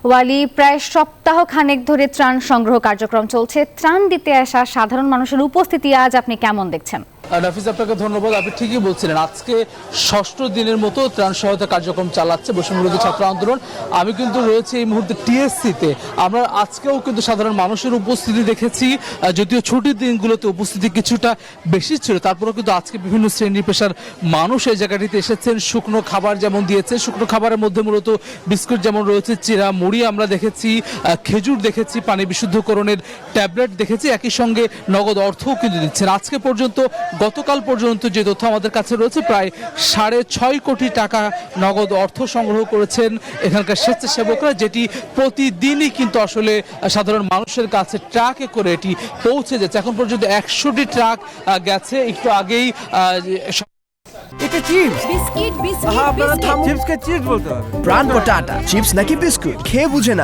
ওয়ালি, প্রায় সপ্তাহ খানেক ধরে ত্রাণ সংগ্রহ কার্যক্রম চলছে। ত্রাণ দিতে আসা সাধারণ মানুষের উপস্থিতি আজ আপনি কেমন দেখছেন? নাফিস, আপনাকে ধন্যবাদ। আপনি ঠিকই বলছিলেন, আজকে ষষ্ঠ দিনের মতো ত্রাণ সহায়তা কার্যক্রম চালাচ্ছে বৈষম্যবিরোধী ছাত্র আন্দোলন। আমি কিন্তু রয়েছে এই মুহূর্তে টিএসসিতে। আমরা আজকেও কিন্তু সাধারণ মানুষের উপস্থিতি দেখেছি, যদিও ছুটির দিনগুলোতে উপস্থিতি কিছুটা বেশি ছিল, তারপরেও কিন্তু আজকে বিভিন্ন শ্রেণী পেশার মানুষ এই জায়গাটিতে এসেছেন। শুকনো খাবার যেমন দিয়েছে, শুকনো খাবারের মধ্যে মূলত বিস্কুট যেমন রয়েছে, চিরা মুড়ি আমরা দেখেছি, খেজুর দেখেছি, পানি বিশুদ্ধকরণের ট্যাবলেট দেখেছি, একই সঙ্গে নগদ অর্থও কিন্তু দিচ্ছেন। আজকে পর্যন্ত, গতকাল পর্যন্ত যে তথ্য আমাদের কাছে রয়েছে, প্রায় 6.5 কোটি টাকা নগদ অর্থ সংগ্রহ করেছেন এখানকার স্বেচ্ছাসেবকরা, যেটি প্রতিদিনই কিন্তু আসলে সাধারণ মানুষের কাছে ট্রাকে করে এটি পৌঁছে যাচ্ছে। এখন পর্যন্ত 100টি ট্রাক গেছে। একটু আগেই এটা চিপস বিস্কিট আপনারা চিপসকে চিপস বলতে হবে। প্রাণ পটাটা চিপস নাকি বিস্কুট খেয়ে বুঝে না